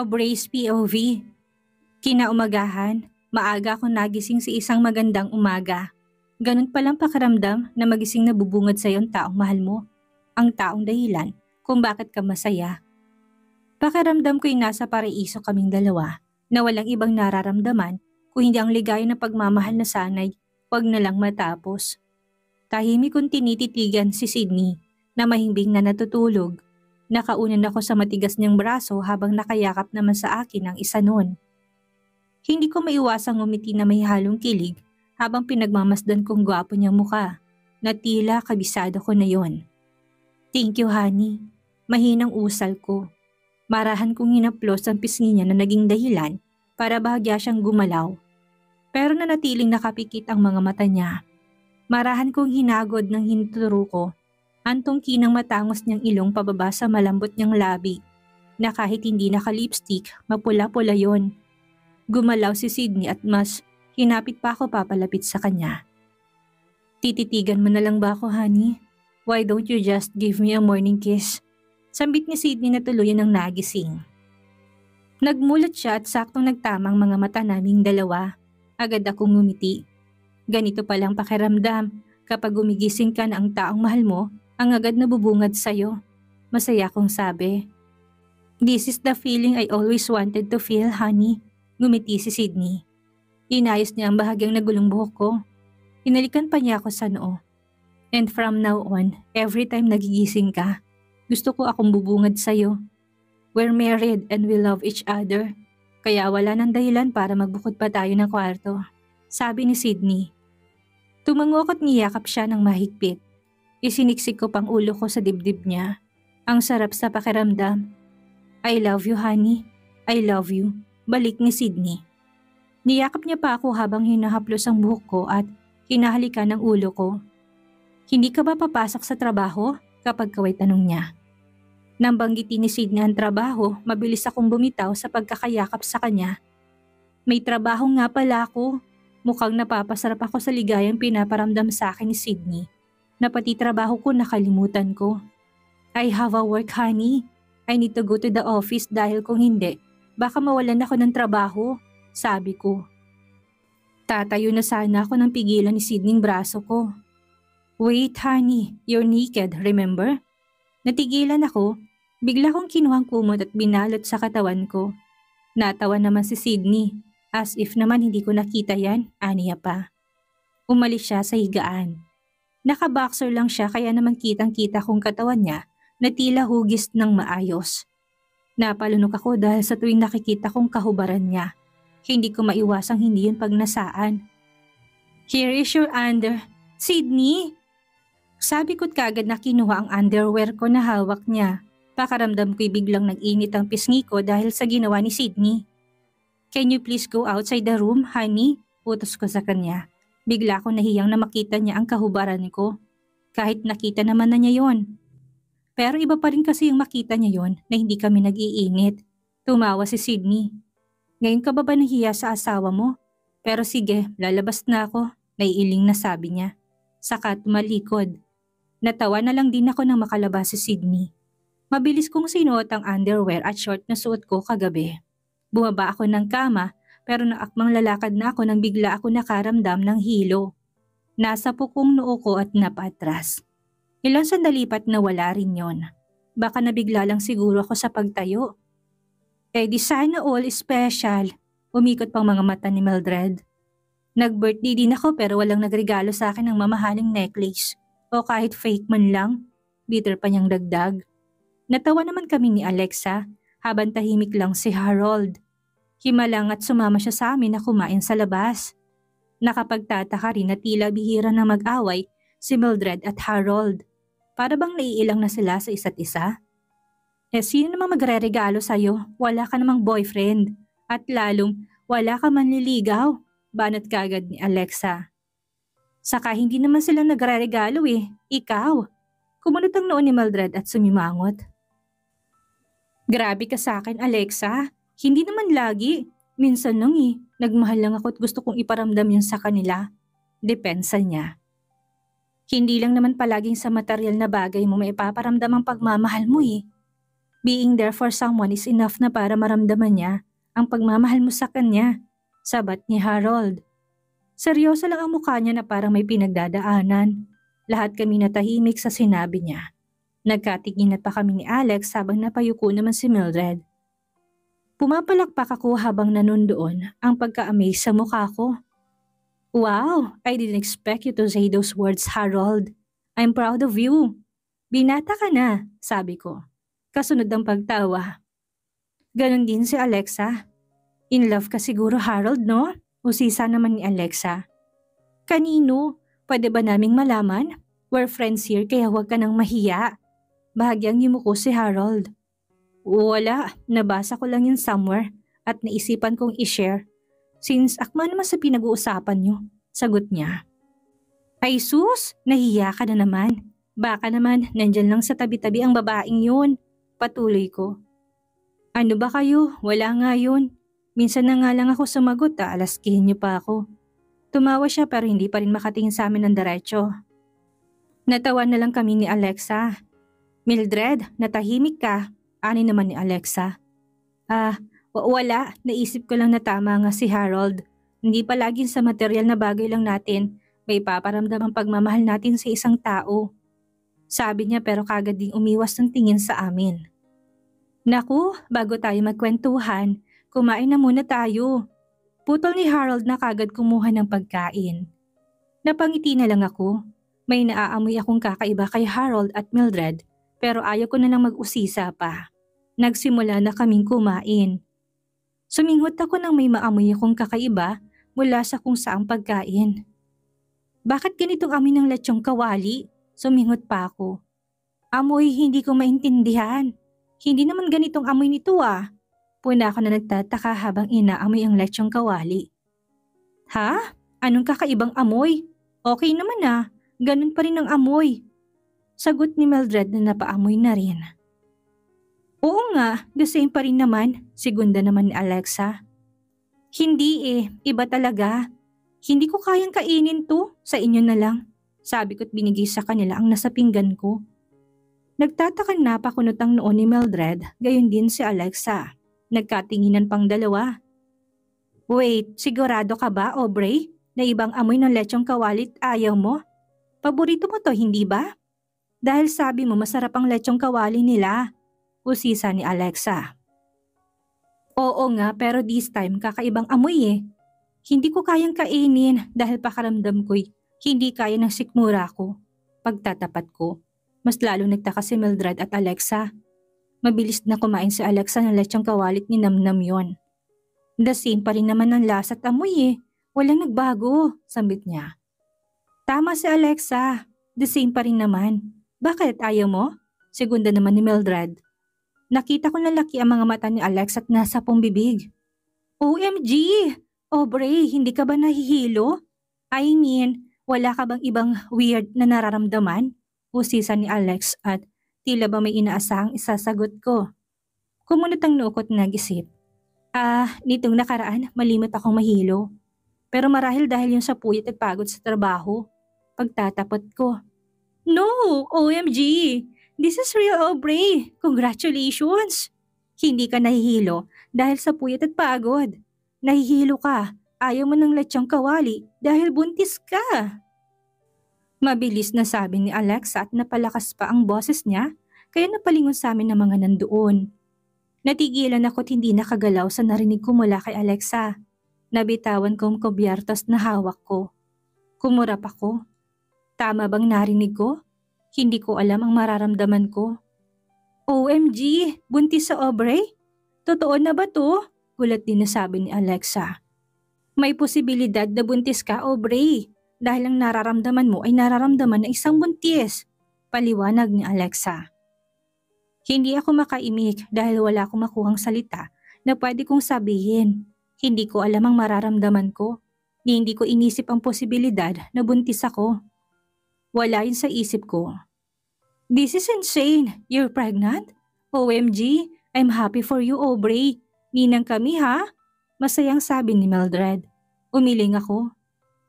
Brace POV. Kinaumagahan, maaga akong nagising sa isang magandang umaga. Ganun palang pakiramdam na magising na bubungad sa'yo ang taong mahal mo. Ang taong dahilan kung bakit ka masaya. Pakiramdam ko'y nasa paraiso kaming dalawa na walang ibang nararamdaman kung hindi ang ligaya na pagmamahal na sana'y wag na lang matapos. Tahimik kong tinititigan si Sydney na mahimbing na natutulog. Nakaunan ako sa matigas niyang braso habang nakayakap naman sa akin ang isa nun. Hindi ko maiwasang ngumiti na may halong kilig habang pinagmamasdan kong gwapo niyang muka na tila kabisado ko na yon. Thank you, honey. Mahinang usal ko. Marahan kong hinaplos ang pisngi niya na naging dahilan para bahagya siyang gumalaw. Pero nanatiling nakapikit ang mga mata niya. Marahan kong hinagod ng hinuturo ko ang tungki ng matangos niyang ilong pababa sa malambot niyang labi na kahit hindi naka-lipstick, mapula-pula yon. Gumalaw si Sydney at mas hinapit pa ako papalapit sa kanya. Tititigan mo na lang ba ako, honey? Why don't you just give me a morning kiss? Sambit ni Sydney na tuluyan ng nagising. Nagmulat siya at saktong nagtamang mga mata naming dalawa. Agad akong ngumiti. Ganito palang pakiramdam kapag gumigising ka na ang taong mahal mo ang agad na bubungad sa'yo. Masaya kong sabi. This is the feeling I always wanted to feel, honey. Ngumiti si Sydney. Inayos niya ang bahagyang nagulong buhok ko. Hinalikan pa niya ako sa noo. And from now on, every time nagigising ka, gusto ko akong bubungad sa'yo. We're married and we love each other. Kaya wala nang dahilan para magbukod pa tayo ng kwarto. Sabi ni Sydney. Tumango ako't niyakap siya ng mahigpit. Isiniksik ko pang ulo ko sa dibdib niya. Ang sarap sa pakiramdam. I love you, honey. I love you. Balik ni Sydney. Niyakap niya pa ako habang hinahaplos ang buhok ko at hinahalikan ang ulo ko. Hindi ka ba papasok sa trabaho? Kapag kaway tanong niya. Nang banggitin ni Sydney ang trabaho, mabilis akong bumitaw sa pagkakayakap sa kanya. May trabaho nga pala ako. Mukhang napapasarap ako sa ligayang pinaparamdam sa akin ni Sydney. Na pati trabaho ko nakalimutan ko. I have a work, honey. I need to go to the office dahil kung hindi, baka mawalan ako ng trabaho, sabi ko. Tatayo na sana ako nang pigilan ni Sydney ang braso ko. Wait, honey, you're naked, remember? Natigilan ako, bigla kong kinuhang kumot at binalot sa katawan ko. Natawa naman si Sydney, as if naman hindi ko nakita yan, aniya pa. Umalis siya sa higaan. Naka-boxer lang siya kaya naman kitang-kita kong katawan niya na tila hugis ng maayos. Napalunok ako dahil sa tuwing nakikita kong kahubaran niya. Hindi ko maiwasang hindi yun pagnasaan. Here is your Sydney! Sabi ko't kagad na kinuha ang underwear ko na hawak niya. Pakaramdam ko'y biglang nag-init ang pisngi ko dahil sa ginawa ni Sydney. Can you please go outside the room, honey? Utos ko sa kanya. Bigla ko nahiyang na makita niya ang kahubaran ko. Kahit nakita naman na niya yon. Pero iba pa rin kasi yung makita niya yon na hindi kami nag-iinit. Tumawa si Sydney. Ngayon ka ba nahiya sa asawa mo? Pero sige, lalabas na ako. Naiiling na sabi niya. Saka tumalikod. Natawa na lang din ako nang makalabas si Sydney. Mabilis kong sinuot ang underwear at short na suot ko kagabi. Bumaba ako ng kama pero naakmang lalakad na ako nang bigla ako nakaramdam ng hilo. Nasa pukong noo ko at napatras. Ilang sandali pa't nawala rin yon. Baka nabigla lang siguro ako sa pagtayo. Di sana all special. Umikot pang mga mata ni Mildred. Nag-birthday din ako pero walang nagregalo sa akin ng mamahaling necklace. O kahit fake man lang, bitter pa niyang dagdag. Natawa naman kami ni Alexa habang tahimik lang si Harold. Himalang at sumama siya sa amin na kumain sa labas. Nakapagtataka rin na tila bihira na mag-away si Mildred at Harold. Para bang naiilang na sila sa isa't isa? Sino namang magre-regalo sa'yo? Wala ka namang boyfriend. At lalong wala ka manliligaw. Banat kagad ni Alexa. Saka hindi naman sila nagre-regalo Ikaw. Kumunot ang noo ni Mildred at sumimangot. Grabe ka sa akin, Alexa. Hindi naman lagi. Minsan lang Nagmahal lang ako at gusto kong iparamdam yun sa kanila. Depensa niya. Hindi lang naman palaging sa material na bagay mo may ipaparamdam ang pagmamahal mo Being there for someone is enough na para maramdaman niya ang pagmamahal mo sa kanya, sabat ni Harold. Seryoso lang ang mukha niya na parang may pinagdadaanan. Lahat kami natahimik sa sinabi niya. Nagkatinginan pa kami ni Alex habang napayuko naman si Mildred. Pumapalakpak ako habang nanundoon ang pagka-amaze sa mukha ko. Wow, I didn't expect you to say those words, Harold. I'm proud of you. Binata ka na, sabi ko. Kasunod ng pagtawa. Ganon din si Alexa. In love ka siguro, Harold, no? Usisa naman ni Alexa. Kanino? Pwede ba naming malaman? We're friends here kaya huwag ka nang mahiya. Bahagyang yumuko si Harold. Wala, nabasa ko lang yun somewhere at naisipan kong i-share. Since akma naman sa pinag-uusapan nyo, sagot niya. Ay sus, nahiya ka na naman. Baka naman nandyan lang sa tabi-tabi ang babaeng yun. Patuloy ko. Ano ba kayo? Wala nga yun. Minsan na nga lang ako sumagot alaskihin niyo pa ako. Tumawa siya pero hindi pa rin makatingin sa amin ng diretso. Natawa na lang kami ni Alexa. Mildred, natahimik ka. Ani naman ni Alexa. Wala. Naisip ko lang na tama nga si Harold. Hindi palaging sa material na bagay lang natin may paparamdam ang pagmamahal natin sa isang tao. Sabi niya pero kagad ding umiwas ng tingin sa amin. Naku, bago tayo magkwentuhan, kumain na muna tayo. Putol ni Harold na kagad kumuha ng pagkain. Napangiti na lang ako. May naaamoy akong kakaiba kay Harold at Mildred pero ayaw ko na lang mag-usisa pa. Nagsimula na kaming kumain. Suminghot ako nang may maamoy akong kakaiba mula sa kung saang pagkain. Bakit ganitong amoy ng lechong kawali? Suminghot pa ako. Amoy hindi ko maintindihan. Hindi naman ganitong amoy nito ah. Puna ako na nagtataka habang inaamoy ang lechong kawali. Ha? Anong kakaibang amoy? Okay naman ah. Ganun pa rin ang amoy. Sagot ni Mildred na napaamoy na rin. Oo nga, the same pa rin naman, segunda naman ni Alexa. Hindi iba talaga. Hindi ko kayang kainin to, sa inyo na lang. Sabi ko't binigay sa kanila ang nasa pinggan ko. Nagtatakan na pakunot ang noon ni Mildred, gayon din si Alexa. Nagkatinginan pang dalawa. Wait, sigurado ka ba, Aubrey, na ibang amoy ng lechong kawalit ayaw mo? Paborito mo to, hindi ba? Dahil sabi mo masarap ang lechong kawali nila. Usisa ni Alexa. Oo nga pero this time kakaibang amoy Hindi ko kayang kainin dahil pakaramdam ko'y hindi kaya ng sikmura ko. Pagtatapat ko, mas lalo nagtaka si Mildred at Alexa. Mabilis na kumain si Alexa ng lechong kawalit ni Namnam yon. The same pa rin naman ang lasa at amoy Walang nagbago, sambit niya. Tama si Alexa, the same pa rin naman. Bakit ayaw mo? Segunda naman ni Mildred. Nakita ko na laki ang mga mata ni Alex at nasa pong bibig. OMG! Aubrey, hindi ka ba nahihilo? I mean, wala ka bang ibang weird na nararamdaman? Usisa ni Alex at tila ba may inaasahang isasagot ko. Kumunot ang noo ko't nag-isip. Nitong nakaraan malimot akong mahilo. Pero marahil dahil yung sa puyat at pagod sa trabaho. Pagtatapot ko. No! OMG! This is real, Aubrey. Congratulations! Hindi ka nahihilo dahil sa puyat at pagod. Nahihilo ka. Ayaw mo ng lechong kawali dahil buntis ka. Mabilis na sabi ni Alexa at napalakas pa ang boses niya kaya napalingon sa amin ng mga nandoon. Natigilan ako't hindi nakagalaw sa narinig ko mula kay Alexa. Nabitawan kong kubyertos na hawak ko. Kumurap ako. Tama bang narinig ko? Hindi ko alam ang mararamdaman ko. OMG! Buntis sa Aubrey? Totoo na ba to? Gulat din na sabi ni Alexa. May posibilidad na buntis ka, Aubrey. Dahil ang nararamdaman mo ay nararamdaman na isang buntis. Paliwanag ni Alexa. Hindi ako makaimik dahil wala akong makuhang salita na pwede kong sabihin. Hindi ko alam ang mararamdaman ko. Hindi ko inisip ang posibilidad na buntis ako. Wala yun sa isip ko. This is insane. You're pregnant? OMG, I'm happy for you, Aubrey. Ninang kami ha? Masayang sabi ni Mildred. Umiling ako.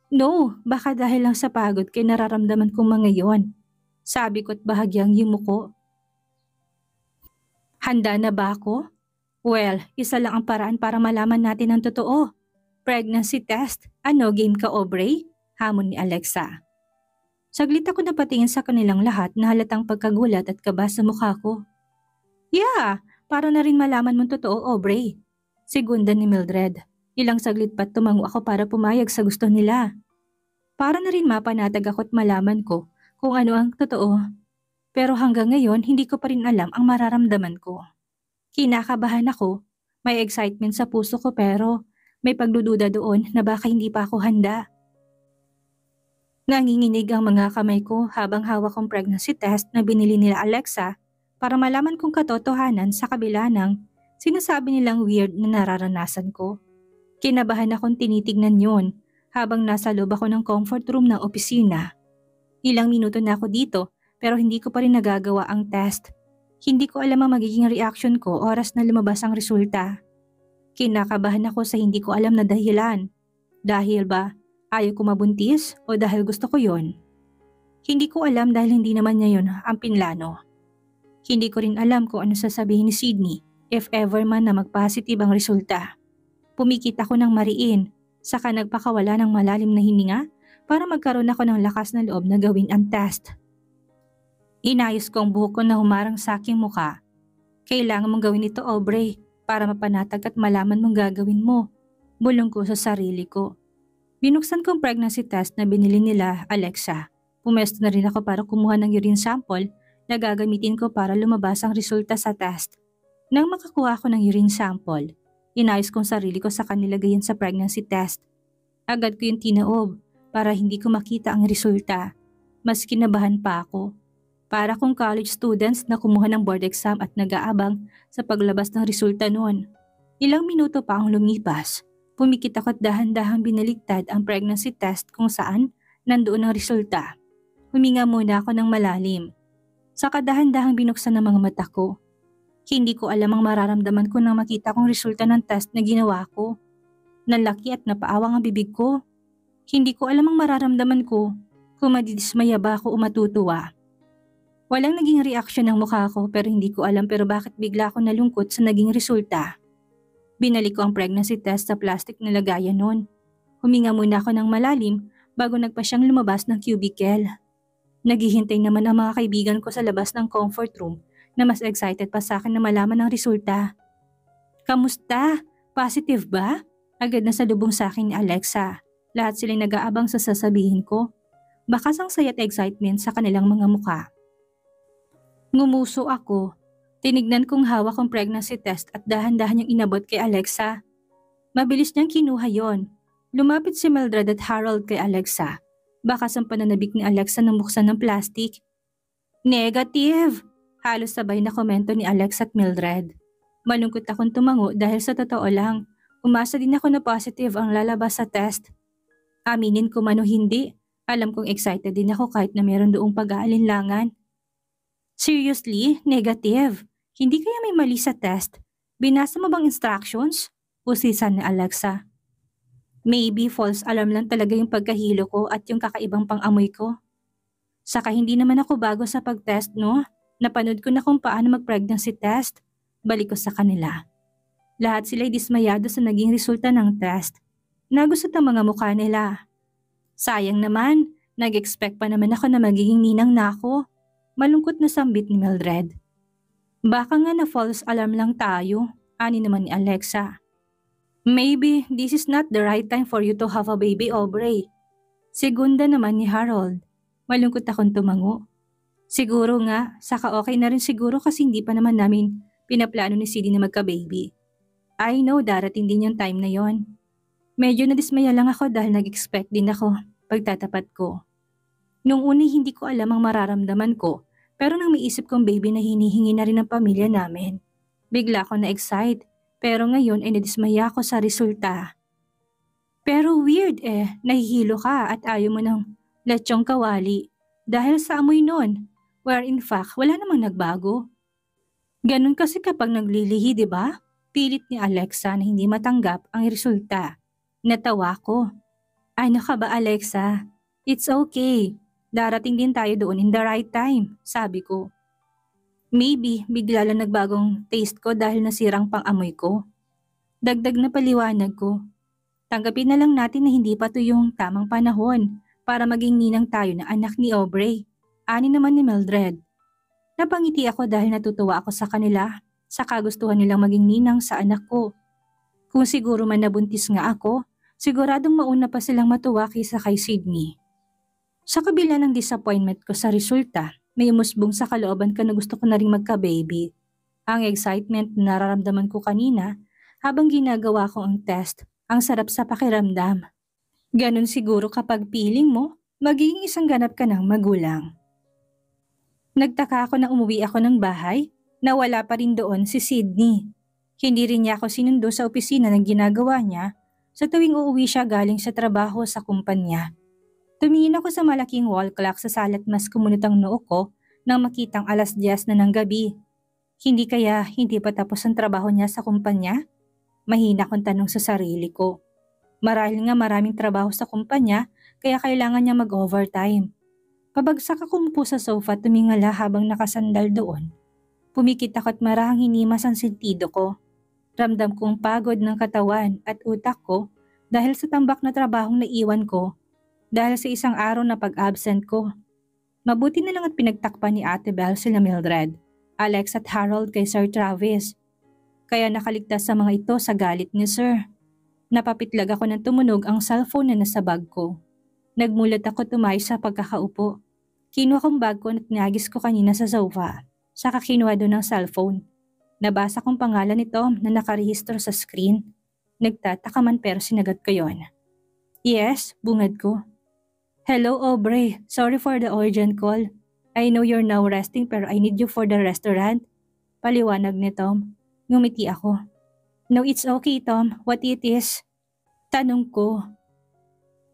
No, baka dahil lang sa pagod kay nararamdaman kong mga yon. Sabi ko't bahagyang yumuko. Handa na ba ako? Well, isa lang ang paraan para malaman natin ang totoo. Pregnancy test. Ano, game ka, Aubrey? Hamon ni Alexa. Saglit ako napatingin sa kanilang lahat na halatang pagkagulat at kaba sa mukha ko. Yeah, para na rin malaman mong totoo, Aubrey. Segunda ni Mildred. Ilang saglit pa't tumango ako para pumayag sa gusto nila. Para na rin mapanatag ako at malaman ko kung ano ang totoo. Pero hanggang ngayon, hindi ko pa rin alam ang mararamdaman ko. Kinakabahan ako, may excitement sa puso ko pero may pagdududa doon na baka hindi pa ako handa. Nanginginig ang mga kamay ko habang hawak kong pregnancy test na binili nila Alexa para malaman kung katotohanan sa kabila ng sinasabi nilang weird na nararanasan ko. Kinabahan akong tinitignan yon habang nasa loob ako ng comfort room ng opisina. Ilang minuto na ako dito pero hindi ko pa rin nagagawa ang test. Hindi ko alam ang magiging reaction ko oras na lumabas ang resulta. Kinakabahan ako sa hindi ko alam na dahilan. Dahil ba ayaw ko mabuntis o dahil gusto ko yon? Hindi ko alam dahil hindi naman niya yon ang pinlano. Hindi ko rin alam kung ano sasabihin ni Sydney if ever man na mag-positive ang resulta. Pumikit ako ng mariin, saka nagpakawala ng malalim na hininga para magkaroon ako ng lakas na loob na gawin ang test. Inayos ko ang buhok ko na humarang sa aking muka. Kailangan mong gawin ito, Aubrey, para mapanatag at malaman mong gagawin mo. Bulong ko sa sarili ko. Binuksan ko ang pregnancy test na binili nila Alexa. Pumesto na rin ako para kumuha ng urine sample na gagamitin ko para lumabas ang resulta sa test. Nang makakuha ko ng urine sample, inayos kong sarili ko sa kanila gayon sa pregnancy test. Agad ko yung tinaob para hindi ko makita ang resulta. Mas kinabahan pa ako. Para kong college students na kumuha ng board exam at nag-aabang sa paglabas ng resulta noon. Ilang minuto pa ang lumipas. Pumikit ako at dahan-dahang binaligtad ang pregnancy test kung saan nandoon ang resulta. Huminga muna ako ng malalim. Saka dahan-dahang binuksan ang mga mata ko. Hindi ko alam ang mararamdaman ko nang makita kong resulta ng test na ginawa ko. Nalaki at napaawang ang bibig ko. Hindi ko alam ang mararamdaman ko kung madidismaya ba ako o matutuwa. Walang naging reaksyon ng mukha ko pero hindi ko alam pero bakit bigla ako nalungkot sa naging resulta. Binalik ko ang pregnancy test sa plastic na lagayan noon. Huminga muna ako ng malalim bago nagpa siyang lumabas ng cubicle. Naghihintay naman ang mga kaibigan ko sa labas ng comfort room na mas excited pa sa akin na malaman ang resulta. Kamusta? Positive ba? Agad na salubong sa akin ni Alexa. Lahat silang nag-aabang sa sasabihin ko. Bakas ang saya at excitement sa kanilang mga mukha. Ngumuso ako. Tinignan kong hawak ang pregnancy test at dahan-dahan niyang inabot kay Alexa. Mabilis niyang kinuha yon. Lumapit si Mildred at Harold kay Alexa. Bakas ang pananabik ni Alexa nang buksan ng plastic. Negative! Halos sabay na komento ni Alexa at Mildred. Malungkot akong tumango dahil sa totoo lang, umasa din ako na positive ang lalabas sa test. Aminin ko man o hindi, alam kong excited din ako kahit na meron doong pag-aalinlangan. Seriously? Negative? Hindi kaya may mali sa test? Binasa mo bang instructions? Usisan ni Alexa. Maybe false alarm lang talaga yung pagkahilo ko at yung kakaibang pang-amoy ko. Saka hindi naman ako bago sa pag-test, no? Napanood ko na kung paano mag-pregnancy test. Balik ko sa kanila. Lahat sila'y dismayado sa naging resulta ng test. Nagusot ang mga mukha nila. Sayang naman, nag-expect pa naman ako na magiging ninang na ako. Malungkot na sambit ni Mildred. Baka nga na false alarm lang tayo, ani naman ni Alexa. Maybe this is not the right time for you to have a baby, Aubrey. Segunda naman ni Harold. Malungkot akong tumango. Siguro nga, saka okay na rin siguro kasi hindi pa naman namin pinaplano ni Sidi na magka-baby. I know darating din yung time na yon. Medyo nadismaya lang ako dahil nag-expect din ako, pagtatapat ko. Nung una hindi ko alam ang mararamdaman ko, pero nang maiisip kong baby na hinihingi na rin ng pamilya namin. Bigla ako na-excite, pero ngayon ay nadismaya ako sa resulta. Pero weird nahihilo ka at ayaw mo ng lechong kawali dahil sa amoy nun, where in fact wala namang nagbago. Ganun kasi kapag naglilihi, di ba? Pilit ni Alexa na hindi matanggap ang resulta. Natawa ko. Ano ka ba, Alexa? It's okay. Darating din tayo doon in the right time, sabi ko. Maybe bigla lang nagbagong taste ko dahil nasirang pang-amoy ko. Dagdag na paliwanag ko. Tanggapin na lang natin na hindi pa to yung tamang panahon para maging ninang tayo na anak ni Aubrey. Ani naman ni Mildred. Napangiti ako dahil natutuwa ako sa kanila sa kagustuhan nilang maging ninang sa anak ko. Kung siguro man nabuntis nga ako, siguradong mauna pa silang matuwa kaysa kay Sydney. Sa kabila ng disappointment ko sa resulta, may umusbong sa kalooban ko na gusto ko na rin magka-baby. Ang excitement na nararamdaman ko kanina habang ginagawa ko ang test, ang sarap sa pakiramdam. Ganon siguro kapag piling mo, magiging isang ganap ka ng magulang. Nagtaka ako nang umuwi ako ng bahay na wala pa rin doon si Sydney. Hindi rin niya ako sinundo sa opisina ng ginagawa niya sa tuwing uuwi siya galing sa trabaho sa kumpanya. Tumingin ako sa malaking wall clock sa salat mas kumunot ang noo ko nang makitang 10:00 na ng gabi. Hindi kaya hindi pa tapos ang trabaho niya sa kumpanya? Mahina kong tanong sa sarili ko. Marahil nga maraming trabaho sa kumpanya kaya kailangan niya mag-overtime. Pabagsak ako umupo sa sofa at tumingala habang nakasandal doon. Pumikit ako at marahang hinimas ang sentido ko. Ramdam kong pagod ng katawan at utak ko dahil sa tambak na trabahong naiwan ko dahil sa isang araw na pag-absent ko. Mabuti na lang at pinagtakpan ni Ate Belle sila Mildred, Alex at Harold kay Sir Travis. Kaya nakaligtas sa mga ito sa galit ni Sir. Napapitlag ako ng tumunog ang cellphone na nasa bag ko. Nagmulat ako tumayo sa pagkakaupo. Kinuha kong bag ko at nagis ko kanina sa sofa. Saka kinuha doon ang cellphone. Nabasa kong pangalan ni Tom na nakarehistro sa screen. Nagtataka man pero sinagot ko yon. Yes, bungad ko. Hello Aubrey, sorry for the urgent call. I know you're now resting pero I need you for the restaurant. Paliwanag ni Tom. Ngumiti ako. No, it's okay Tom, what it is? Tanong ko.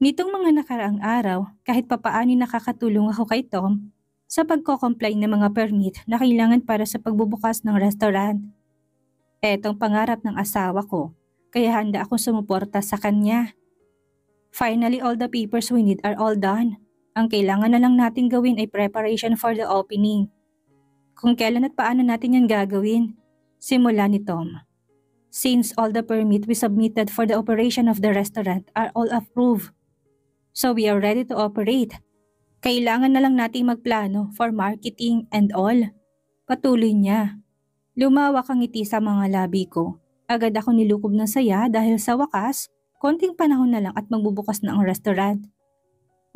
Nitong mga nakaraang araw, kahit papaano nakakatulong ako kay Tom sa pagko-comply ng mga permit na kailangan para sa pagbubukas ng restaurant. Etong pangarap ng asawa ko, kaya handa akong sumuporta sa kanya. Finally, all the papers we need are all done. Ang kailangan na lang natin gawin ay preparation for the opening. Kung kailan at paano natin yan gagawin, simula ni Tom. Since all the permit we submitted for the operation of the restaurant are all approved. So we are ready to operate. Kailangan na lang nating magplano for marketing and all. Patuloy niya. Lumawak ang ngiti sa mga labi ko. Agad ako nilukob ng saya dahil sa wakas, konting panahon na lang at magbubukas na ang restaurant.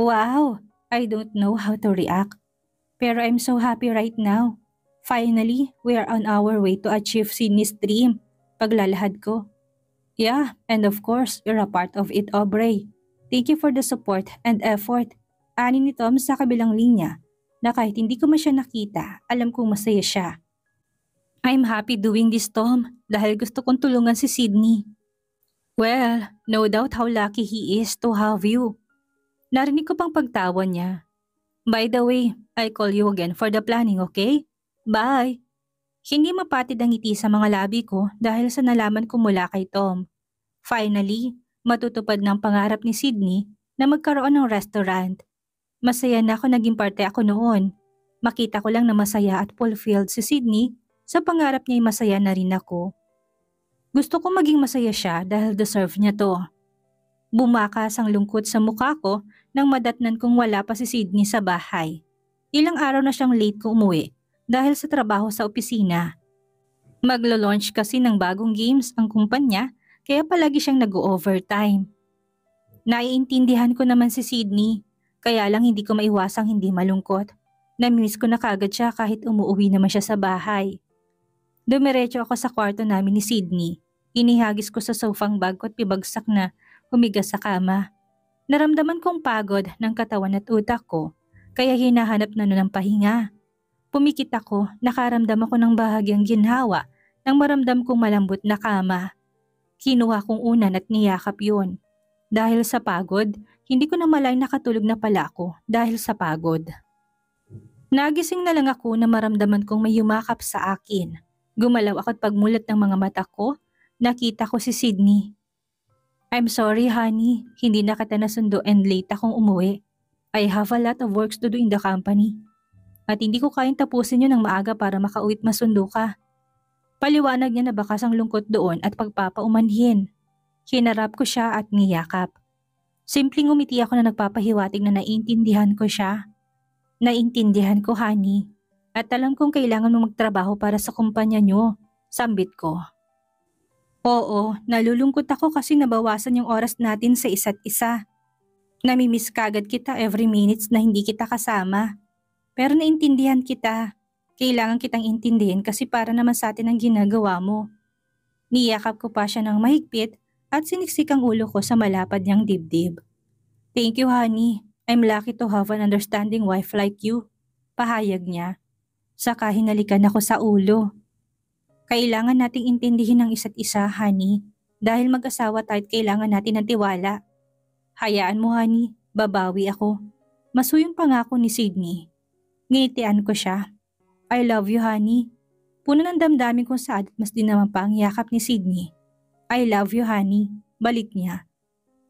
Wow! I don't know how to react. Pero I'm so happy right now. Finally, we are on our way to achieve Sydney's dream. Paglalahad ko. Yeah, and of course, you're a part of it, Aubrey. Thank you for the support and effort. Ani ni Tom sa kabilang linya na kahit hindi ko man siya nakita, alam kong masaya siya. I'm happy doing this, Tom, dahil gusto kong tulungan si Sydney. Well, no doubt how lucky he is to have you. Narinig ko pang pagtawa niya. By the way, I'll call you again for the planning, okay? Bye! Hindi mapatid ang ngiti sa mga labi ko dahil sa nalaman ko mula kay Tom. Finally, matutupad ng pangarap ni Sydney na magkaroon ng restaurant. Masaya na ako naging parte ako noon. Makita ko lang na masaya at fulfilled si Sydney, sa pangarap niya'y masaya na rin ako. Gusto ko maging masaya siya dahil deserve niya to. Bumakas ang lungkot sa mukha ko nang madatnan kong wala pa si Sydney sa bahay. Ilang araw na siyang late kung umuwi dahil sa trabaho sa opisina. Maglo-launch kasi ng bagong games ang kumpanya kaya palagi siyang nag-overtime. Naiintindihan ko naman si Sydney. Kaya lang hindi ko maiwasang hindi malungkot. Namimiss ko na kagad siya kahit umuwi naman siya sa bahay. Dumiretso ako sa kwarto namin ni Sydney. Inihagis ko sa sofang bag ko at pibagsak na humiga sa kama. Naramdaman kong pagod ng katawan at utak ko, kaya hinahanap na nun ang pahinga. Pumikit ako, nakaramdam ako ng bahagyang ginhawa nang maramdam kong malambot na kama. Kinuha kong unan at niyakap yun. Dahil sa pagod, hindi ko na malay nakatulog na pala ako dahil sa pagod. Nagising na lang ako na maramdaman kong may yumakap sa akin. Gumalaw ako at pagmulat ng mga mata ko, nakita ko si Sydney. I'm sorry honey, hindi na kita nasundo and late akong umuwi. I have a lot of works to do in the company. At hindi ko kayang tapusin yun ng maaga para makauwit masundo ka. Paliwanag niya na bakas ang lungkot doon at pagpapaumanhin. Hinarap ko siya at niyakap. Simpleng umiti ako na nagpapahiwatig na naiintindihan ko siya. Naiintindihan ko, honey. At alam kong kailangan mo magtrabaho para sa kumpanya niyo. Sambit ko. Oo, nalulungkot ako kasi nabawasan yung oras natin sa isa't isa. Namimiss kagad kita every minutes na hindi kita kasama. Pero naintindihan kita. Kailangan kitang intindihin kasi para naman sa atin ang ginagawa mo. Niyakap ko pa siya ng mahigpit at siniksik ang ulo ko sa malapad niyang dibdib. Thank you, honey. I'm lucky to have an understanding wife like you. Pahayag niya. Saka hinalikan ako sa ulo. Kailangan nating intindihin ang isa't isa, honey. Dahil mag-asawa tayo't kailangan natin ng tiwala. Hayaan mo, honey. Babawi ako. Masuyong pangako ni Sydney. Nginitian ko siya. I love you, honey. Puno ng damdamin kung saan at mas din naman pa ang yakap ni Sydney. I love you, honey. Balik niya.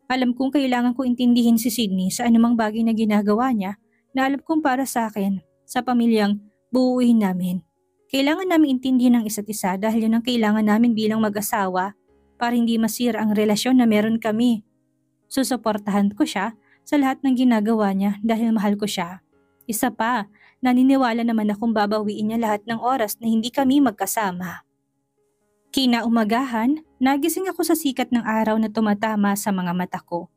Alam kong kailangan ko intindihin si Sydney sa anumang bagay na ginagawa niya na alam kong para sa akin, sa pamilyang buuin namin. Kailangan namin intindihin ang isa't isa dahil yun ang kailangan namin bilang mag-asawa para hindi masira ang relasyon na meron kami. Susuportahan ko siya sa lahat ng ginagawa niya dahil mahal ko siya. Isa pa, naniniwala naman akong babawiin niya lahat ng oras na hindi kami magkasama. Kinaumagahan, nagising ako sa sikat ng araw na tumatama sa mga mata ko.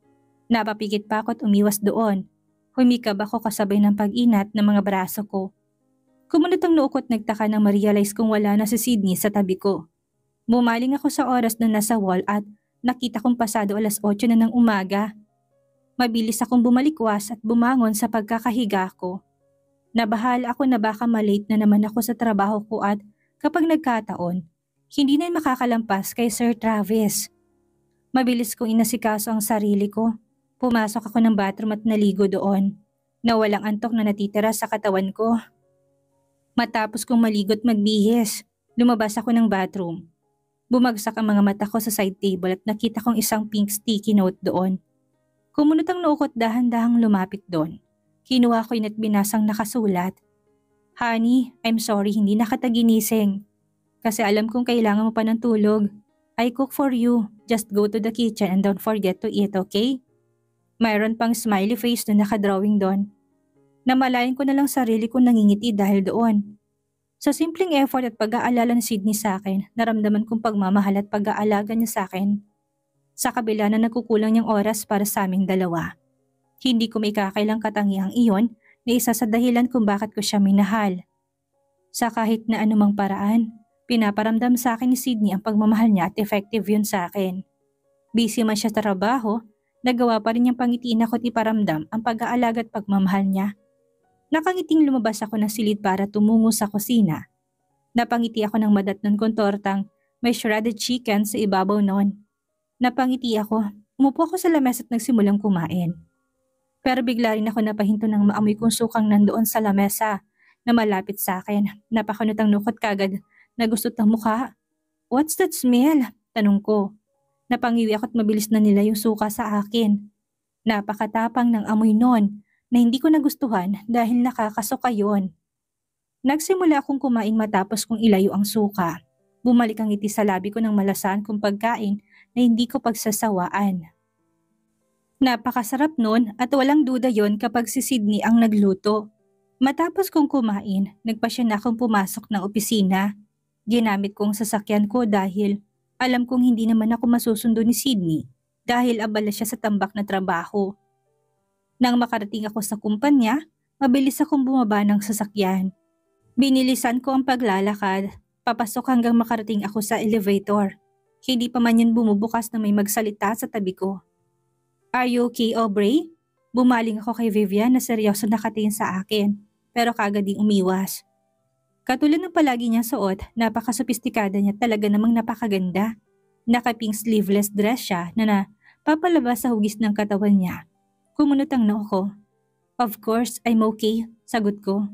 Napapikit pa ako at umiwas doon. Humikab ako kasabay ng pag-inat ng mga braso ko. Kumunot ang noo ko at nagtaka nang ma-realize kong wala na si Sydney sa tabi ko. Bumaling ako sa oras na nasa wall at nakita kong pasado 8:00 na ng umaga. Mabilis akong bumalikwas at bumangon sa pagkakahiga ko. Nabahala ako na baka malate na naman ako sa trabaho ko at kapag nagkataon, hindi na makakalampas kay Sir Travis. Mabilis kong inasikaso ang sarili ko. Pumasok ako ng bathroom at naligo doon, na walang antok na natitira sa katawan ko. Matapos kong maligo at magbihis, lumabas ako ng bathroom. Bumagsak ang mga mata ko sa side table at nakita kong isang pink sticky note doon. Kumunot ang noo ko at dahan-dahang lumapit doon. Kinuha ko yun at binasang nakasulat. Honey, I'm sorry hindi nakataginising. Kasi alam kong kailangan mo pa ng tulog. I cook for you. Just go to the kitchen and don't forget to eat, okay? Mayroon pang smiley face na nakadrawing doon. Namalayan ko na lang sarili ko nangingiti dahil doon. Sa simpleng effort at pag-aalala ni Sydney sa akin, naramdaman kong pagmamahal at pag-aalaga niya sa akin. Sa kabila na nagkukulang niyang oras para sa aming dalawa. Hindi ko may kakailang katangiang iyon na isa sa dahilan kung bakit ko siya minahal. Sa kahit na anumang paraan, pinaparamdam sa akin ni Sydney ang pagmamahal niya at effective yun sa akin. Busy man siya sa trabaho, nagawa pa rin niyang pangitiin ako at iparamdam ang pag-aalaga at pagmamahal niya. Nakangiting lumabas ako ng silid para tumungo sa kusina. Napangiti ako ng madatnan kong tortang may shredded chicken sa ibabaw noon. Napangiti ako, umupo ako sa lamesa at nagsimulang kumain. Pero bigla rin ako napahinto ng maamoy kong sukang nandoon sa lamesa na malapit sa akin. Napakunot ang nukot kagad na gustot ng mukha. What's that smell? Tanong ko. Napangiwi ako at mabilis na nila yung suka sa akin. Napakatapang ng amoy noon na hindi ko nagustuhan dahil nakakasuka yon. Nagsimula akong kumain matapos kong ilayo ang suka. Bumalik ang ngiti sa labi ko ng malasahan kong pagkain na hindi ko pagsasawaan. Napakasarap nun at walang duda yon kapag si Sydney ang nagluto. Matapos kong kumain, nagpasya na akong pumasok ng opisina. Ginamit kong sasakyan ko dahil alam kong hindi naman ako masusundo ni Sydney dahil abala siya sa tambak na trabaho. Nang makarating ako sa kumpanya, mabilis akong bumaba ng sasakyan. Binilisan ko ang paglalakad, papasok hanggang makarating ako sa elevator. Hindi pa man yun bumubukas na may magsalita sa tabi ko. Are you okay, Aubrey? Bumaling ako kay Vivian na seryoso nakatingin sa akin, pero kagad ding umiwas. Katulad ng palagi niyang suot, napakasophisticada niya talaga namang napakaganda. Naka-pink sleeveless dress siya na papalabas sa hugis ng katawan niya. Kumunot ang noo ko. Of course, I'm okay, sagot ko.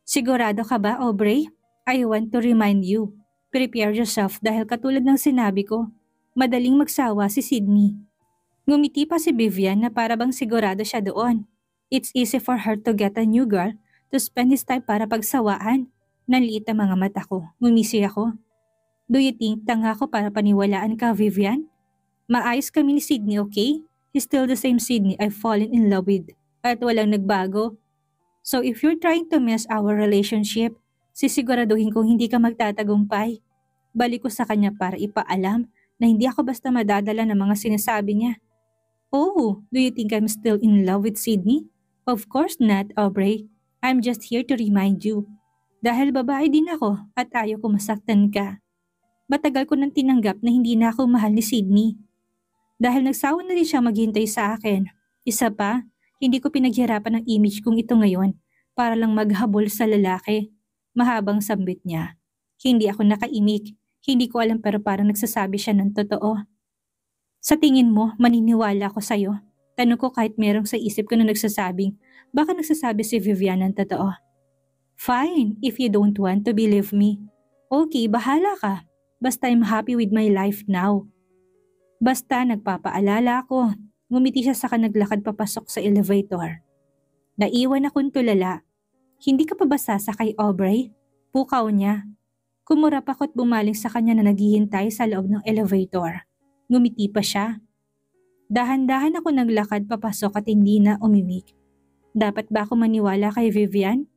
Sigurado ka ba, Aubrey? I want to remind you. Prepare yourself dahil katulad ng sinabi ko, madaling magsawa si Sydney. Ngumiti pa si Vivian na para bang sigurado siya doon. It's easy for her to get a new girl to spend his time para pagsawaan. Nanliit ang mga mata ko. Ngumisi ako. Do you think tanga ko para paniwalaan ka, Vivian? Maayos kami ni Sydney, okay? He's still the same Sydney I've fallen in love with. At walang nagbago. So if you're trying to mess our relationship, sisiguraduhin kong hindi ka magtatagumpay. Balik ko sa kanya para ipaalam na hindi ako basta madadala ng mga sinasabi niya. Oh, do you think I'm still in love with Sydney? Of course not, Aubrey. I'm just here to remind you. Dahil babae din ako at ayaw ko masaktan ka. Matagal ko nang tinanggap na hindi na ako mahal ni Sydney. Dahil nagsawa na rin siya maghintay sa akin. Isa pa, hindi ko pinaghirapan ang image kong ito ngayon para lang maghabol sa lalaki. Mahabang sambit niya. Hindi ako nakaimik. Hindi ko alam pero parang nagsasabi siya ng totoo. Sa tingin mo, maniniwala ako sa'yo? Tanong ko kahit merong sa isip ko na nagsasabing, baka nagsasabi si Vivian ng totoo. Fine, if you don't want to believe me. Okay, bahala ka. Basta I'm happy with my life now. Basta nagpapaalala ako. Ngumiti siya saka naglakad papasok sa elevator. Naiwan akong tulala. Hindi ka pa ba sasakay, Aubrey? Pukaw niya. Kumurap ako at bumaling sa kanya na naghihintay sa loob ng elevator. Ngumiti pa siya. Dahan-dahan ako naglakad papasok at hindi na umimik. Dapat ba ako maniwala kay Vivian?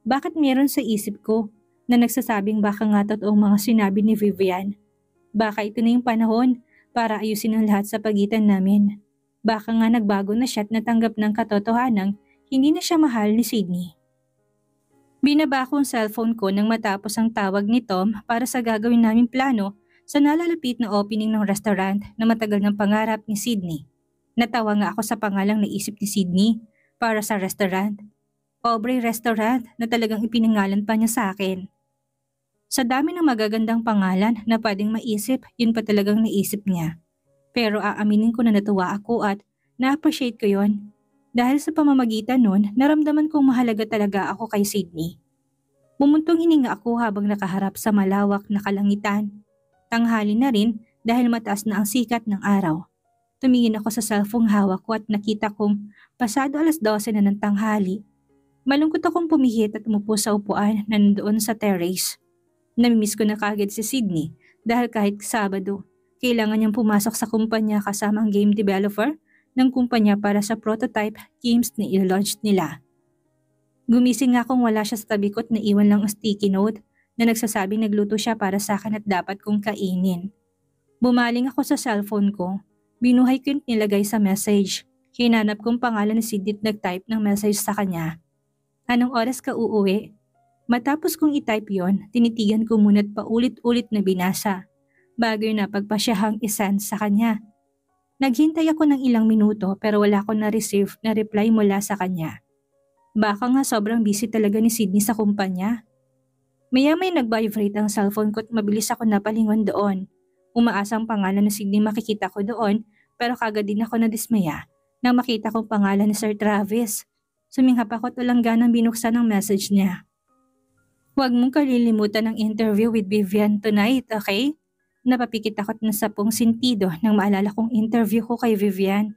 Bakit meron sa isip ko na nagsasabing baka nga totoong mga sinabi ni Vivian? Baka ito na yung panahon para ayusin ang lahat sa pagitan namin. Baka nga nagbago na siya at natanggap ng katotohanang hindi na siya mahal ni Sydney. Binaba ko ang cellphone ko nang matapos ang tawag ni Tom para sa gagawin naming plano sa nalalapit na opening ng restaurant na matagal ng pangarap ni Sydney. Natawa nga ako sa pangalang naisip ni Sydney para sa restaurant. Aubrey Restaurant na talagang ipinangalan pa niya sa akin. Sa dami ng magagandang pangalan na pwedeng maisip, yun pa talagang naisip niya. Pero aaminin ko na natuwa ako at na-appreciate ko yon. Dahil sa pamamagitan nun, naramdaman kong mahalaga talaga ako kay Sydney. Bumuntong hininga ako habang nakaharap sa malawak na kalangitan. Tanghali na rin dahil mataas na ang sikat ng araw. Tumingin ako sa cellphone hawak ko at nakita kong pasado 12:00 na ng tanghali. Malungkot akong pumihit at umupo sa upuan na nandoon sa terrace. Namimiss ko na kaagad si Sydney dahil kahit Sabado, kailangan niyang pumasok sa kumpanya kasama ang game developer ng kumpanya para sa prototype games na i-launch nila. Gumising nga akong wala siya sa tabi ko at naiwan lang ang sticky note na nagsasabing nagluto siya para sa akin at dapat kong kainin. Bumaling ako sa cellphone ko. Binuhay ko yung nilagay sa message. Hinanap kong pangalan ni Sydney at nag-type ng message sa kanya. Anong oras ka uuwi? Matapos kong i-type yon, tinitigan ko muna at paulit-ulit na binasa. Bago na pagpasyahang isend sa kanya. Naghintay ako ng ilang minuto pero wala ko na-receive na reply mula sa kanya. Baka nga sobrang busy talaga ni Sydney sa kumpanya. Maya-may nag-vibrate ang cellphone ko at mabilis ako napalingon doon. Umaasang pangalan ni Sydney makikita ko doon pero kagad din ako nadismaya nang makita kong pangalan ni Sir Travis. Suminghap ako at walang ganang binuksan ang message niya. Huwag mong kalilimutan ang interview with Vivian tonight, okay? Napapikit ako at nasapong sentido nang maalala kong interview ko kay Vivian.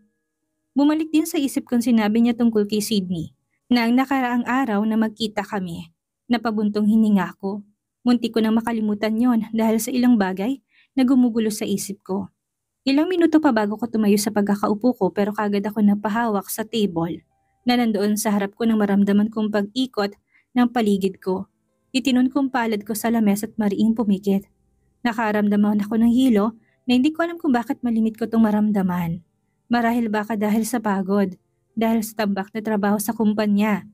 Bumalik din sa isip kong sinabi niya tungkol kay Sydney na ang nakaraang araw na magkita kami. Napabuntong hininga ko. Muntik ko nang makalimutan yon dahil sa ilang bagay na gumugulo sa isip ko. Ilang minuto pa bago ko tumayo sa pagkakaupo ko pero kagad ako napahawak sa table na nandoon sa harap ko nang maramdaman kong pag-ikot ng paligid ko. Itinon kong palad ko sa lamesa at mariing pumikit. Nakaramdaman ako ng hilo na hindi ko alam kung bakit malimit ko itong maramdaman. Marahil baka dahil sa pagod, dahil sa tambak na trabaho sa kumpanya.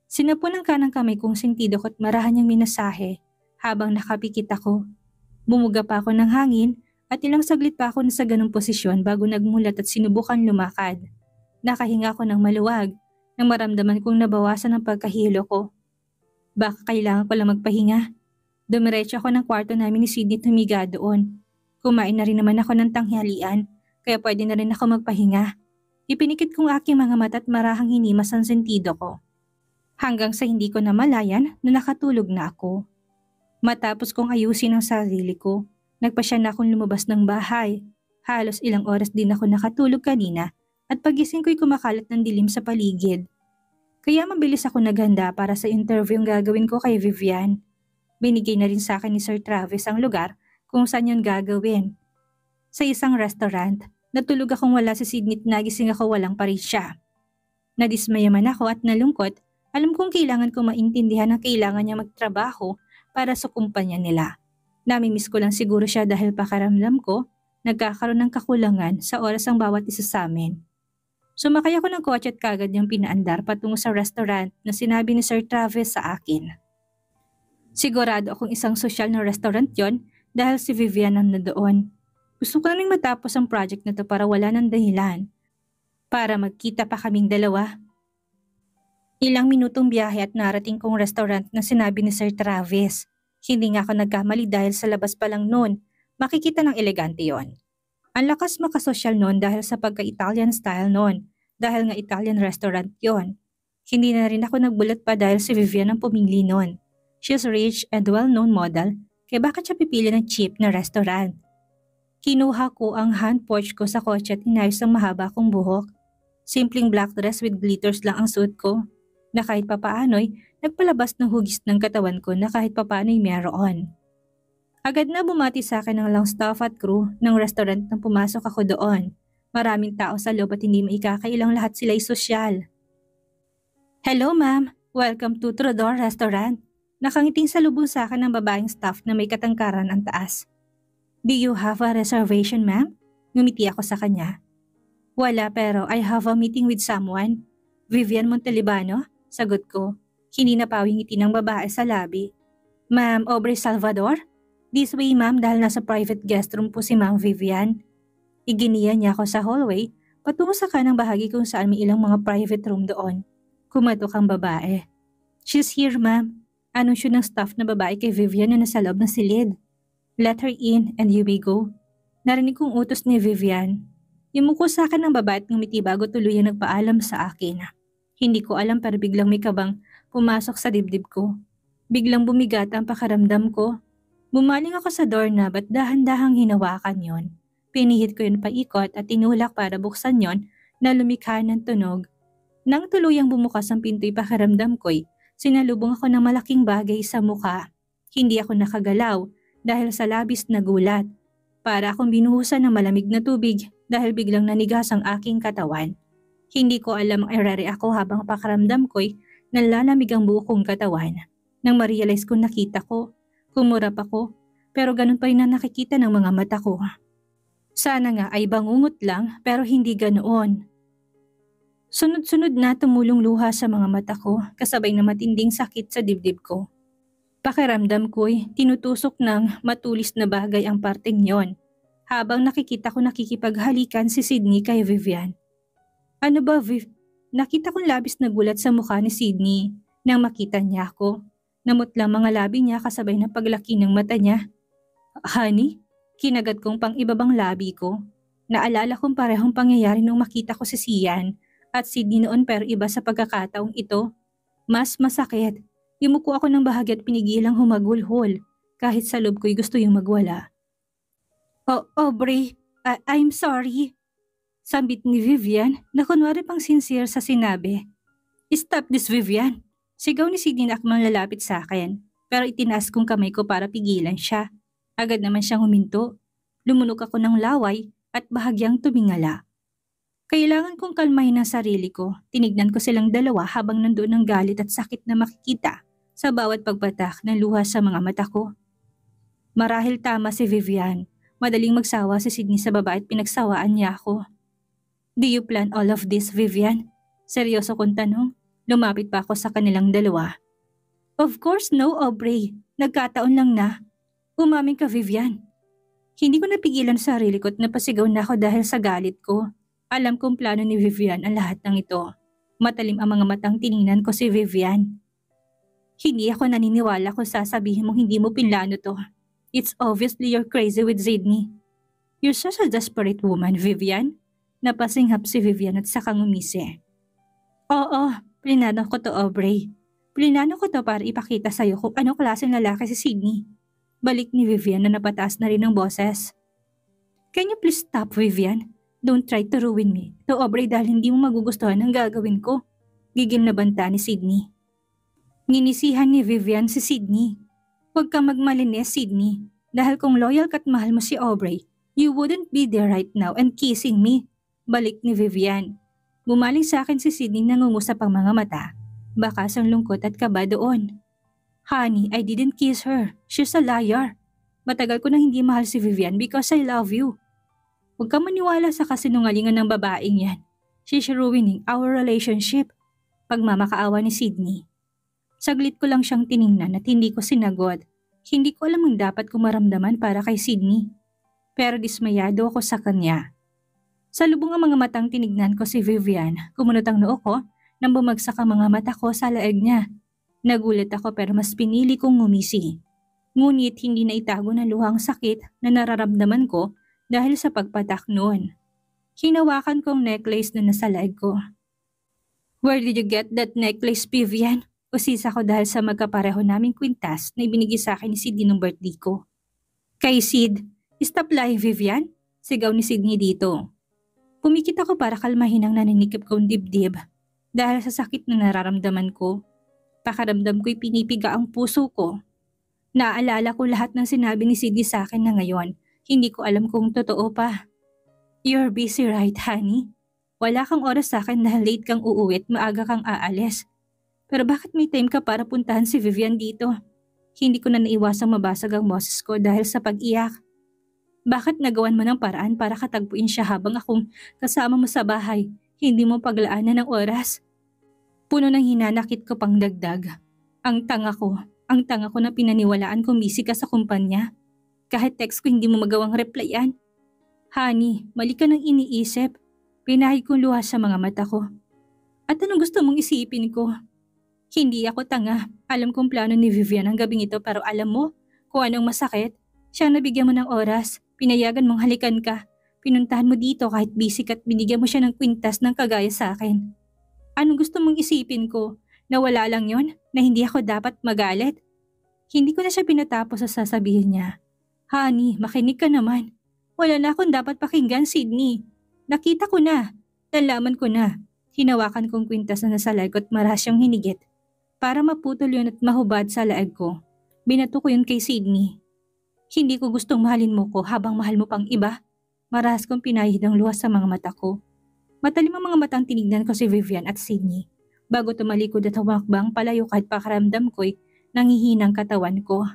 Sinapo ng kanang kamay kong sentido ko at marahan niyang minasahe habang nakapikit ako. Bumuga pa ako ng hangin at ilang saglit pa ako na sa ganong posisyon bago nagmulat at sinubukan lumakad. Nakahinga ako ng maluwag nang maramdaman kong nabawasan ang pagkahilo ko. Baka kailangan ko lang magpahinga. Dumiretso ako ng kwarto namin ni Sydney at humiga doon. Kumain na rin naman ako ng tanghalian kaya pwede na rin ako magpahinga. Ipinikit kong aking mga mata at marahang hinimas ang sentido ko. Hanggang sa hindi ko namalayan na nakatulog na ako. Matapos kong ayusin ang sarili ko, nagpasya na akong lumabas ng bahay. Halos ilang oras din ako nakatulog kanina at pagising ko'y kumakalat ng dilim sa paligid. Kaya mabilis ako naghanda para sa interview yung gagawin ko kay Vivian. Binigay na rin sa akin ni Sir Travis ang lugar kung saan yun gagawin. Sa isang restaurant, natulog akong wala si Sydney at nagising ako walang pa rin siya. Nadismaya man ako at nalungkot, alam kong kailangan ko maintindihan ang kailangan niya magtrabaho para sa kumpanya nila. Namimiss ko lang siguro siya dahil pakaramdam ko, nagkakaroon ng kakulangan sa oras ang bawat isa sa amin. Sumakay ako ng kotse at kagad niyang pinaandar patungo sa restaurant na sinabi ni Sir Travis sa akin. Sigurado akong isang sosyal na restaurant yon dahil si Vivian ang nandoon. Gusto ko naming matapos ang project na to para wala ng dahilan. Para magkita pa kaming dalawa. Ilang minutong biyahe at narating kong restaurant na sinabi ni Sir Travis. Hindi nga ako nagkamali dahil sa labas pa lang noon, makikita ng elegante yon. Ang lakas makasosyal noon dahil sa pagka-Italian style noon, dahil nga Italian restaurant yon. Hindi na rin ako nagbulat pa dahil si Vivian ang pumili noon. She's rich and well-known model, kaya bakit siya pipili ng cheap na restaurant? Kinuha ko ang hand pouch ko sa kotse at inayos ang mahaba kong buhok. Simpleng black dress with glitters lang ang suit ko, na kahit papaano'y nagpalabas ng hugis ng katawan ko na kahit papaano'y meron. Agad na bumati sa akin ang long staff at crew ng restaurant nang pumasok ako doon. Maraming tao sa loob at hindi maikakailang lahat sila'y sosyal. Hello ma'am, welcome to Trodor Restaurant. Nakangiting salubong sa akin ng babaeng staff na may katangkaran ang taas. Do you have a reservation ma'am? Ngumiti ako sa kanya. Wala pero I have a meeting with someone. Vivian Montalibano? Sagot ko. Hindi na pawing ngiti ng babae sa lobby. Ma'am Aubrey Salvador? This way ma'am dahil nasa private guest room po si Ma'am Vivian. Iginiya niya ako sa hallway patungo sa kanang bahagi kung saan may ilang mga private room doon. Kumatok ang babae. She's here ma'am. Anunsyo ng staff na babae kay Vivian na nasa loob ng silid. Let her in and you may go. Narinig kong utos ni Vivian. Yumuko sa akin ng babae at ngumiti bago tuluyang nagpaalam sa akin. Hindi ko alam pero biglang may kabang pumasok sa dibdib ko. Biglang bumigat ang pakaramdam ko. Bumaling ako sa doorknob at dahan-dahang hinawakan yon. Pinihit ko yun paikot at tinulak para buksan yon na lumikha ng tunog. Nang tuluyang bumukas ang pinto'y pakaramdam ko'y sinalubong ako ng malaking bagay sa mukha. Hindi ako nakagalaw dahil sa labis na gulat. Para akong binuhusan ng malamig na tubig dahil biglang nanigas ang aking katawan. Hindi ko alam ang irare ako habang pakaramdam ko'y nalalamig ang buo kong katawan. Nang ma-realize ko nakita ko, kumurap ako, pero ganun pa rin na nakikita ng mga mata ko. Sana nga ay bangungot lang pero hindi ganoon. Sunod-sunod na tumulong luha sa mga mata ko kasabay na matinding sakit sa dibdib ko. Pakiramdam ko'y tinutusok ng matulis na bagay ang parteng yon habang nakikita ko nakikipaghalikan si Sydney kay Vivian. Ano ba Viv? Nakita kong labis na gulat sa mukha ni Sydney nang makita niya ako. Namutlang mga labi niya kasabay ng paglaki ng mata niya. Honey? Kinagat kong pang ibabang labi ko. Naalala kong parehong pangyayari nung makita ko si Sian at Sydney noon pero iba sa pagkakataong ito. Mas masakit. Yumuko ako ng bahagi at pinigilang humagulhol kahit sa loob ko'y gusto yung magwala. Oh, Aubrey, I'm sorry. Sambit ni Vivian na kunwari pang sincere sa sinabi. Stop this Vivian. Sigaw ni Sydney na akmang lalapit sa akin pero itinaas kong kamay ko para pigilan siya. Agad naman siyang huminto. Lumunok ako ng laway at bahagyang tumingala. Kailangan kong kalmahin ang sarili ko. Tinignan ko silang dalawa habang nandoon ang galit at sakit na makikita sa bawat pagpatak ng luha sa mga mata ko. Marahil tama si Vivian. Madaling magsawa si Sydney sa babae at pinagsawaan niya ako. Do you plan all of this, Vivian? Seryoso kong tanong. Lumapit pa ako sa kanilang dalawa. Of course no, Aubrey. Nagkataon lang na. Umamin ka, Vivian. Hindi ko napigilan sa sarili ko at napasigaw na ako dahil sa galit ko. Alam kong plano ni Vivian ang lahat ng ito. Matalim ang mga matang tiningnan ko si Vivian. Hindi ako naniniwala kung sasabihin mong hindi mo pinlano to. It's obviously you're crazy with Sydney. You're such a desperate woman, Vivian. Napasinghap si Vivian at saka ngumisi. Oo, plinano ko to, Aubrey. Plinano ko to para ipakita sa'yo kung anong klaseng lalaki si Sydney. Balik ni Vivian na napataas na rin ang boses. Can you please stop, Vivian? Don't try to ruin me to Aubrey dahil hindi mo magugustuhan ang gagawin ko. Gigil na banta ni Sydney. Nginisihan ni Vivian si Sydney. Huwag kang magmalinis, Sydney. Dahil kung loyal ka't mahal mo si Aubrey, you wouldn't be there right now and kissing me. Balik ni Vivian. Bumaling sa akin si Sydney nangungusap ang mga mata. Bakas ang lungkot at kaba doon. Honey, I didn't kiss her. She's a liar. Matagal ko nang hindi mahal si Vivian because I love you. Huwag kang maniwala sa kasinungalingan ng babaeng yan. She's ruining our relationship. Pagmamakaawa ni Sydney. Saglit ko lang siyang tiningnan at hindi ko sinagot. Hindi ko alam ang dapat ko maramdaman para kay Sydney. Pero dismayado ako sa kanya. Sa lubong ang mga matang tinignan ko si Vivian, kumunot ang noo ko nang bumagsak ang mga mata ko sa leeg niya. Nagulat ako pero mas pinili kong ngumisi. Ngunit hindi na itago ng luhang sakit na nararamdaman ko dahil sa pagpatak noon. Hinawakan kong necklace na nasa leeg ko. Where did you get that necklace, Vivian? Usisa ko dahil sa magkapareho naming kwintas na ibinigay sa akin ni Sydney nung birthday ko. Kay Sid, stop lying, Vivian. Sigaw ni Sydney dito. Pumikit ako para kalmahin ang naninikip kong dibdib dahil sa sakit na nararamdaman ko. Pakaramdam ko'y pinipiga ang puso ko. Naaalala ko lahat ng sinabi ni Sydney sa akin na ngayon. Hindi ko alam kung totoo pa. You're busy, right, honey? Wala kang oras sa akin dahil late kang uuwi at maaga kang aalis. Pero bakit may time ka para puntahan si Vivian dito? Hindi ko na naiwasang mabasag ang boses ko dahil sa pag-iyak. Bakit nagawan mo ng paraan para katagpuin siya habang akong kasama mo sa bahay? Hindi mo paglaanan ng oras? Puno ng hinanakit ko pang dagdag. Ang tanga ko na pinaniwalaan kong busy ka sa kumpanya. Kahit text ko hindi mo magawang replyan. Honey, mali ka nang iniisip. Pinahid kong luha sa mga mata ko. At anong gusto mong isipin ko? Hindi ako tanga. Alam kong plano ni Vivian ang gabing ito pero alam mo kung anong masakit. Siya nabigyan mo ng oras. Pinayagan mong halikan ka. Pinuntahan mo dito kahit busy ka at binigyan mo siya ng kwintas ng kagaya sa akin. Anong gusto mong isipin ko? Na wala lang yon? Na hindi ako dapat magalit? Hindi ko na siya pinatapos sa sasabihin niya. Honey, makinig ka naman. Wala na akong dapat pakinggan, Sydney. Nakita ko na. Nalaman ko na. Hinawakan kong kwintas na nasa leeg at marahas siyang hinigit. Para maputol yun at mahubad sa leeg ko. Binato ko yun kay Sydney. Hindi ko gustong mahalin mo ko habang mahal mo pang iba. Marahas kong pinahid ang luha sa mga mata ko. Matalim ang mga matang tinignan ko si Vivian at Sydney. Bago tumalikod at humakbang palayo kahit pakaramdam ko'y nangihinang katawan ko.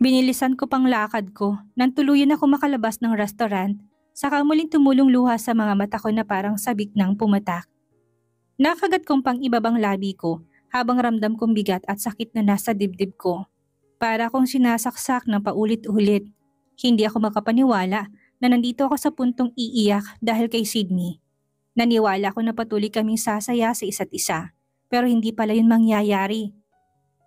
Binilisan ko pang lakad ko nang tuluyan ako makalabas ng restaurant. Saka muling tumulong luha sa mga mata ko na parang sabik ng pumatak. Nakagat kong pang ibabang labi ko habang ramdam kong bigat at sakit na nasa dibdib ko. Para akong sinasaksak ng paulit-ulit. Hindi ako makapaniwala na nandito ako sa puntong iiyak dahil kay Sydney. Naniwala ko na patuloy kaming sasaya sa isa't isa pero hindi pala yun mangyayari.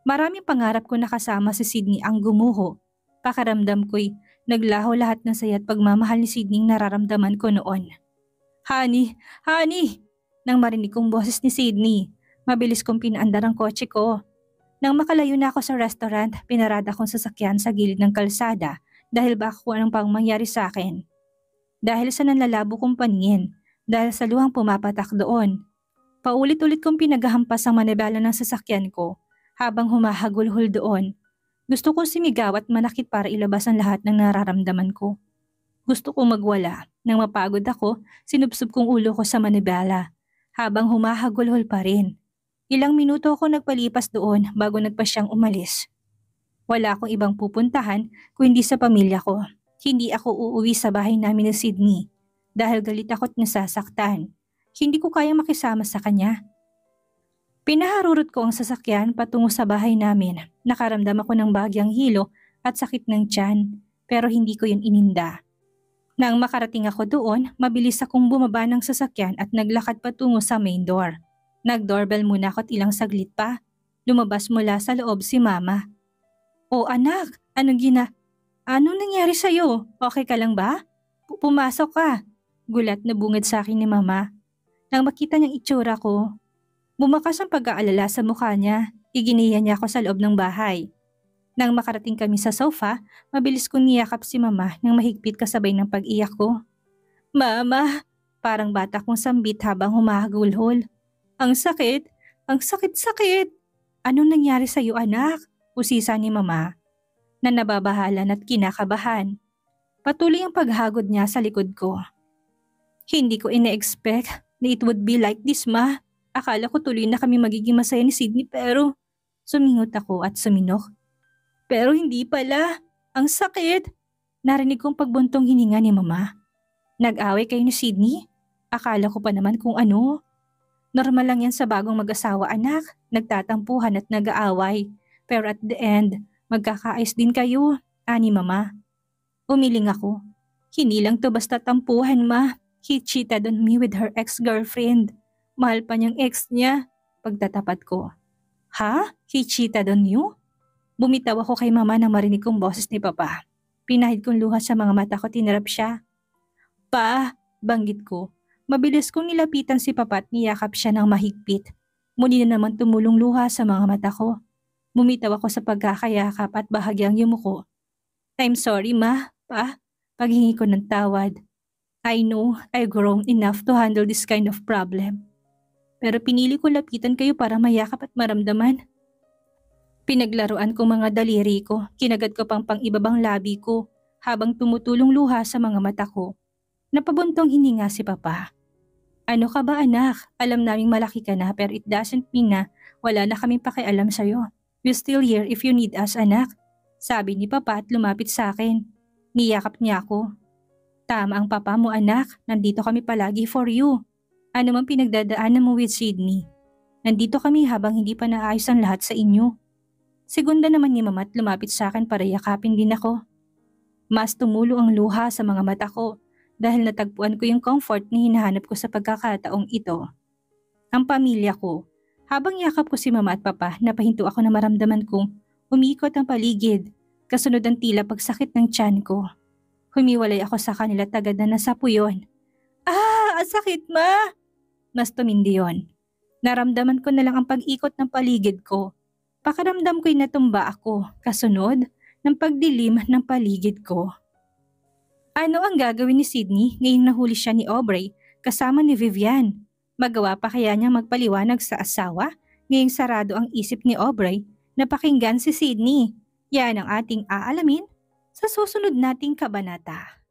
Maraming pangarap ko na kasama si Sydney ang gumuho. Pakaramdam ko'y naglaho lahat ng saya at pagmamahal ni Sydney nararamdaman ko noon. Honey! Honey! Nang marinig kong boses ni Sydney, mabilis kong pinaandar ang kotse ko. Nang makalayo na ako sa restaurant, pinarada kong sasakyan sa gilid ng kalsada dahil baka kung anong pang mangyari sa akin. Dahil sa nanlalabo kong paningin, dahil sa luhang pumapatak doon. Paulit-ulit kong pinaghahampas ang manibela ng sasakyan ko habang humahagulhol doon. Gusto kong sumigaw at manakit para ilabas ang lahat ng nararamdaman ko. Gusto kong magwala. Nang mapagod ako, sinubsob kong ulo ko sa manibela habang humahagulhol pa rin. Ilang minuto ako nagpalipas doon bago nagpasyang umalis. Wala akong ibang pupuntahan kung hindi sa pamilya ko. Hindi ako uuwi sa bahay namin ni Sydney dahil galit ako at nasasaktan. Hindi ko kayang makisama sa kanya. Pinaharurot ko ang sasakyan patungo sa bahay namin. Nakaramdam ako ng bahagyang hilo at sakit ng tiyan pero hindi ko yun ininda. Nang makarating ako doon, mabilis akong bumaba ng sasakyan at naglakad patungo sa main door. Nag-doorbell muna ako at ilang saglit pa. Lumabas mula sa loob si Mama. "O anak, anong nangyari sa'yo? Okay ka lang ba? Pumasok ka." Gulat na bungad sa akin ni Mama. Nang makita niyang itsura ko, bumakas ang pag-aalala sa mukha niya. Iginiya niya ako sa loob ng bahay. Nang makarating kami sa sofa, mabilis kong niyakap si Mama nang mahigpit kasabay ng pag-iyak ko. "Mama!" Parang bata kong sambit habang humahagulhol. Ang sakit! Ang sakit-sakit! Anong nangyari sa'yo anak? Usisa ni mama na nababahalan at kinakabahan. Patuloy ang paghagod niya sa likod ko. Hindi ko ina-expect na it would be like this ma. Akala ko tuloy na kami magiging masaya ni Sydney pero sumingot ako at suminok. Pero hindi pala. Ang sakit! Narinig kong pagbuntong hininga ni mama. Nag-away kayo ni Sydney? Akala ko pa naman kung ano. Normal lang yan sa bagong mag-asawa anak. Nagtatampuhan at nag-aaway. Pero at the end, magkakaayos din kayo, ani mama. Umiling ako. Hindi lang to basta tampuhan ma. He cheated on me with her ex-girlfriend. Mahal pa niyang ex niya. Pagtatapat ko. Ha? He cheated on you? Bumitaw ako kay mama nang marinig kong boses ni papa. Pinahid kong luha sa mga mata ko, tinarap siya. Pa, banggit ko. Mabilis kong nilapitan si papa at niyakap siya ng mahigpit. Muli na naman tumulong luha sa mga mata ko. Bumitaw ako sa pagkakayakap at bahagyang yumuko. I'm sorry ma, pa. Paghingi ko ng tawad. I know I've grown enough to handle this kind of problem. Pero pinili ko lapitan kayo para mayakap at maramdaman. Pinaglaruan ko mga daliri ko, kinagat ko pang ibabang labi ko habang tumutulong luha sa mga mata ko. Napabuntong hininga si papa. Ano ka ba anak? Alam naming malaki ka na pero it doesn't mean na wala na kaming pakialam sa'yo. We're still here if you need us anak. Sabi ni papa at lumapit sa akin. Niyakap niya ako. Tama ang papa mo anak, nandito kami palagi for you. Ano mang pinagdadaanan mo with Sydney. Nandito kami habang hindi pa naayos ang lahat sa inyo. Segunda naman ni mama at lumapit sa akin para yakapin din ako. Mas tumulo ang luha sa mga mata ko dahil natagpuan ko yung comfort na hinahanap ko sa pagkakataong ito. Ang pamilya ko. Habang yakap ko si mama at papa, napahinto ako na maramdaman kong umiikot ang paligid, kasunod ang tila pagsakit ng tiyan ko. Humiwalay ako sa kanila tagad na nasapo yun. Ah! Ang sakit ma! Mas tumindi yun. Naramdaman ko na lang ang pag-ikot ng paligid ko. Pakiramdam ko'y natumba ako, kasunod ng pagdilim ng paligid ko. Ano ang gagawin ni Sydney ngayong nahuli siya ni Aubrey kasama ni Vivian? Magawa pa kaya niyang magpaliwanag sa asawa ngayong sarado ang isip ni Aubrey na pakinggan si Sydney? Yan ang ating aalamin sa susunod nating kabanata.